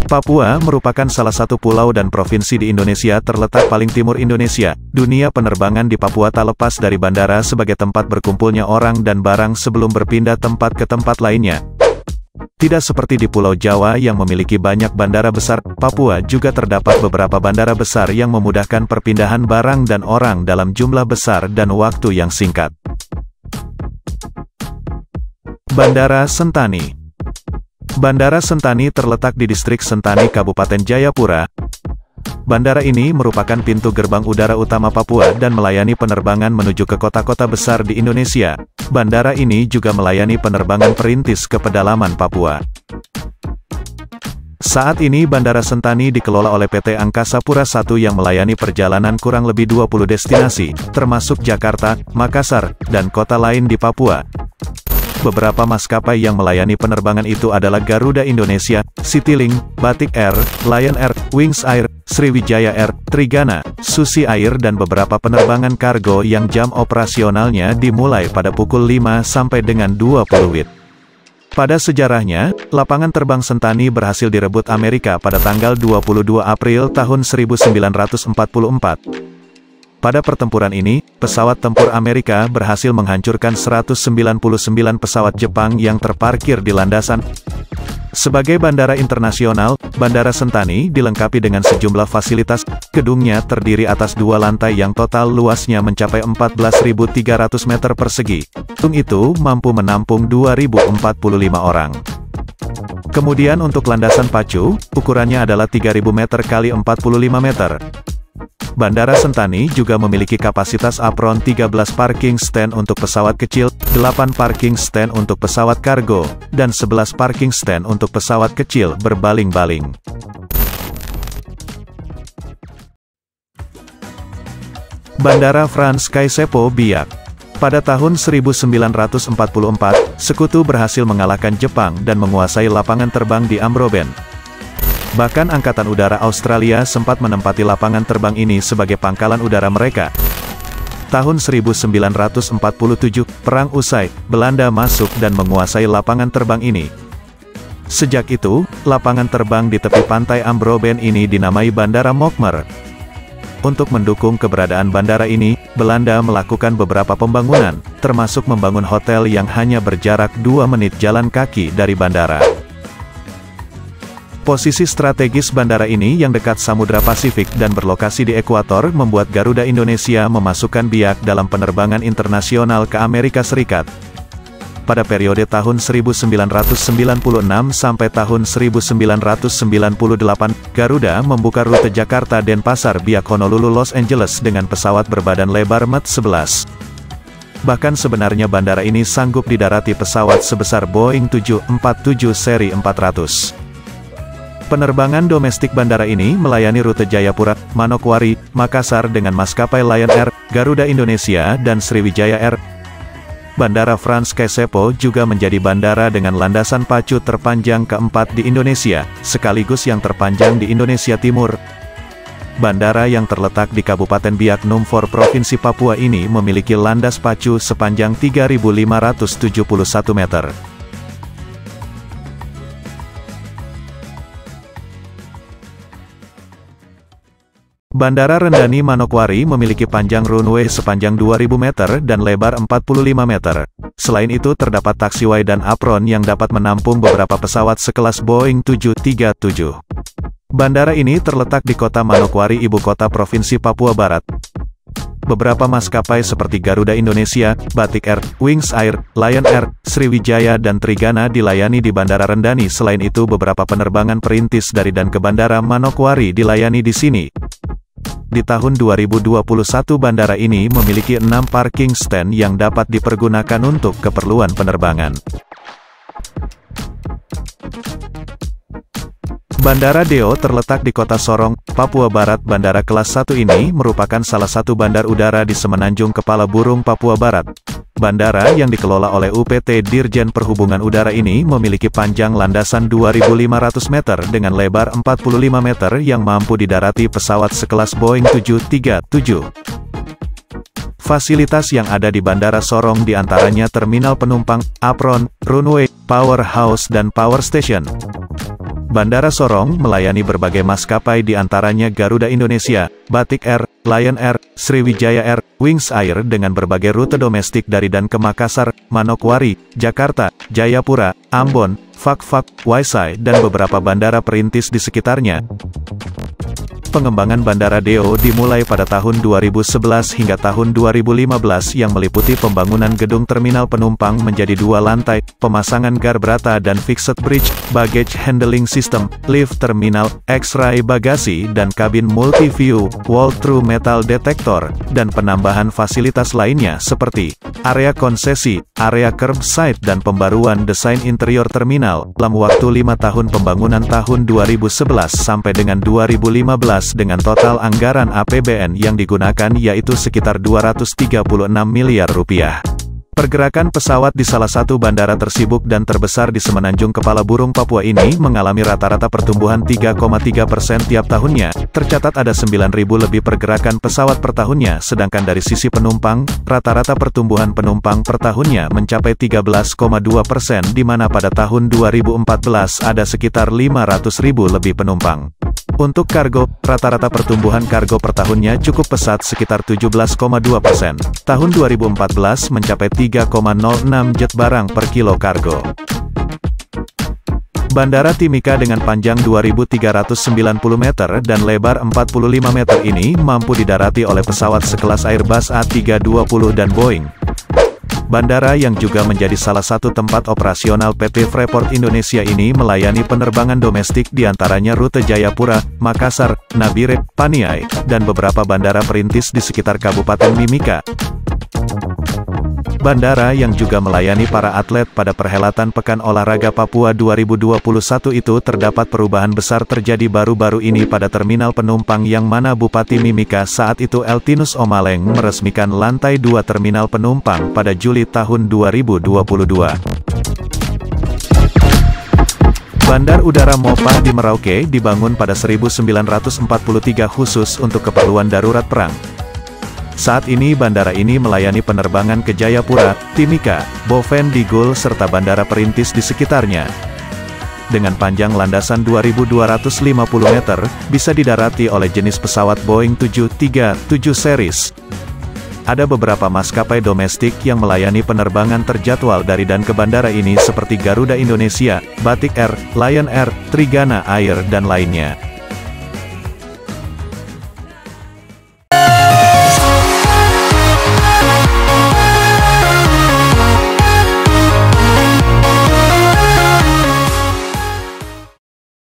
Papua merupakan salah satu pulau dan provinsi di Indonesia terletak paling timur Indonesia. Dunia penerbangan di Papua tak lepas dari bandara sebagai tempat berkumpulnya orang dan barang sebelum berpindah tempat ke tempat lainnya. Tidak seperti di Pulau Jawa yang memiliki banyak bandara besar, Papua juga terdapat beberapa bandara besar yang memudahkan perpindahan barang dan orang dalam jumlah besar dan waktu yang singkat. Bandara Sentani. Bandara Sentani terletak di distrik Sentani, Kabupaten Jayapura. Bandara ini merupakan pintu gerbang udara utama Papua dan melayani penerbangan menuju ke kota-kota besar di Indonesia. Bandara ini juga melayani penerbangan perintis ke pedalaman Papua. Saat ini Bandara Sentani dikelola oleh PT Angkasa Pura I yang melayani perjalanan kurang lebih 20 destinasi, termasuk Jakarta, Makassar, dan kota lain di Papua. Beberapa maskapai yang melayani penerbangan itu adalah Garuda Indonesia, Citylink, Batik Air, Lion Air, Wings Air, Sriwijaya Air, Trigana, Susi Air dan beberapa penerbangan kargo yang jam operasionalnya dimulai pada pukul 5 sampai dengan 20 WIB. Pada sejarahnya, lapangan terbang Sentani berhasil direbut Amerika pada tanggal 22 April tahun 1944. Pada pertempuran ini, pesawat tempur Amerika berhasil menghancurkan 199 pesawat Jepang yang terparkir di landasan. Sebagai bandara internasional, Bandara Sentani dilengkapi dengan sejumlah fasilitas. Gedungnya terdiri atas 2 lantai yang total luasnya mencapai 14.300 meter persegi. Gedung itu mampu menampung 2.045 orang. Kemudian untuk landasan pacu, ukurannya adalah 3.000 meter x 45 meter. Bandara Sentani juga memiliki kapasitas apron 13 parking stand untuk pesawat kecil, 8 parking stand untuk pesawat kargo, dan 11 parking stand untuk pesawat kecil berbaling-baling. Bandara Frans Kaisepo Biak. Pada tahun 1944, Sekutu berhasil mengalahkan Jepang dan menguasai lapangan terbang di Ambroben. Bahkan Angkatan Udara Australia sempat menempati lapangan terbang ini sebagai pangkalan udara mereka. Tahun 1947, perang usai, Belanda masuk dan menguasai lapangan terbang ini. Sejak itu, lapangan terbang di tepi pantai Ambroben ini dinamai Bandara Mokmer. Untuk mendukung keberadaan bandara ini, Belanda melakukan beberapa pembangunan, termasuk membangun hotel yang hanya berjarak 2 menit jalan kaki dari bandara. Posisi strategis bandara ini yang dekat Samudra Pasifik dan berlokasi di ekuator membuat Garuda Indonesia memasukkan Biak dalam penerbangan internasional ke Amerika Serikat. Pada periode tahun 1996 sampai tahun 1998, Garuda membuka rute Jakarta-Denpasar Biak Honolulu Los Angeles dengan pesawat berbadan lebar Met 11. Bahkan sebenarnya bandara ini sanggup didarati pesawat sebesar Boeing 747 seri 400. Penerbangan domestik bandara ini melayani rute Jayapura, Manokwari, Makassar dengan maskapai Lion Air, Garuda Indonesia dan Sriwijaya Air. Bandara Frans Kaisepo juga menjadi bandara dengan landasan pacu terpanjang keempat di Indonesia, sekaligus yang terpanjang di Indonesia Timur. Bandara yang terletak di Kabupaten Biak Numfor Provinsi Papua ini memiliki landas pacu sepanjang 3.571 meter. Bandara Rendani Manokwari memiliki panjang runway sepanjang 2.000 meter dan lebar 45 meter. Selain itu terdapat taxiway dan apron yang dapat menampung beberapa pesawat sekelas Boeing 737. Bandara ini terletak di kota Manokwari, ibu kota Provinsi Papua Barat. Beberapa maskapai seperti Garuda Indonesia, Batik Air, Wings Air, Lion Air, Sriwijaya dan Trigana dilayani di Bandara Rendani. Selain itu beberapa penerbangan perintis dari dan ke Bandara Manokwari dilayani di sini. Di tahun 2021 bandara ini memiliki 6 parking stand yang dapat dipergunakan untuk keperluan penerbangan. Bandara Deo terletak di kota Sorong, Papua Barat. Bandara kelas 1 ini merupakan salah satu bandar udara di Semenanjung Kepala Burung Papua Barat. Bandara yang dikelola oleh UPT Dirjen Perhubungan Udara ini memiliki panjang landasan 2.500 meter dengan lebar 45 meter yang mampu didarati pesawat sekelas Boeing 737. Fasilitas yang ada di Bandara Sorong diantaranya terminal penumpang, apron, runway, powerhouse dan power station. Bandara Sorong melayani berbagai maskapai diantaranya Garuda Indonesia, Batik Air, Lion Air, Sriwijaya Air, Wings Air dengan berbagai rute domestik dari dan ke Makassar, Manokwari, Jakarta, Jayapura, Ambon, Fakfak, Waisai dan beberapa bandara perintis di sekitarnya. Pengembangan Bandara Deo dimulai pada tahun 2011 hingga tahun 2015 yang meliputi pembangunan gedung terminal penumpang menjadi 2 lantai, pemasangan garbrata dan fixed bridge, baggage handling system, lift terminal, X-ray bagasi dan kabin multi-view, wall-through metal detector, dan penambahan fasilitas lainnya seperti area konsesi, area curbside dan pembaruan desain interior terminal, dalam waktu 5 tahun pembangunan tahun 2011 sampai dengan 2015 dengan total anggaran APBN yang digunakan yaitu sekitar 236 miliar rupiah. Pergerakan pesawat di salah satu bandara tersibuk dan terbesar di Semenanjung Kepala Burung Papua ini mengalami rata-rata pertumbuhan 3,3% tiap tahunnya. Tercatat ada 9.000 lebih pergerakan pesawat per tahunnya, sedangkan dari sisi penumpang, rata-rata pertumbuhan penumpang per tahunnya mencapai 13,2%, di mana pada tahun 2014 ada sekitar 500.000 lebih penumpang. Untuk kargo, rata-rata pertumbuhan kargo per tahunnya cukup pesat sekitar 17,2%. Tahun 2014 mencapai 3,06 jet barang per kilo kargo. Bandara Timika dengan panjang 2.390 meter dan lebar 45 meter ini mampu didarati oleh pesawat sekelas Airbus A320 dan Boeing. Bandara yang juga menjadi salah satu tempat operasional PT Freeport Indonesia ini melayani penerbangan domestik diantaranya rute Jayapura, Makassar, Nabire, Paniai, dan beberapa bandara perintis di sekitar Kabupaten Mimika. Bandara yang juga melayani para atlet pada perhelatan Pekan Olahraga Papua 2021 itu terdapat perubahan besar terjadi baru-baru ini pada terminal penumpang yang mana Bupati Mimika saat itu Eltinus Omaleng meresmikan lantai 2 terminal penumpang pada Juli tahun 2022. Bandar Udara Mopah di Merauke dibangun pada 1943 khusus untuk keperluan darurat perang. Saat ini bandara ini melayani penerbangan ke Jayapura, Timika, Boven Digul serta bandara perintis di sekitarnya. Dengan panjang landasan 2.250 meter, bisa didarati oleh jenis pesawat Boeing 737 series. Ada beberapa maskapai domestik yang melayani penerbangan terjadwal dari dan ke bandara ini seperti Garuda Indonesia, Batik Air, Lion Air, Trigana Air dan lainnya.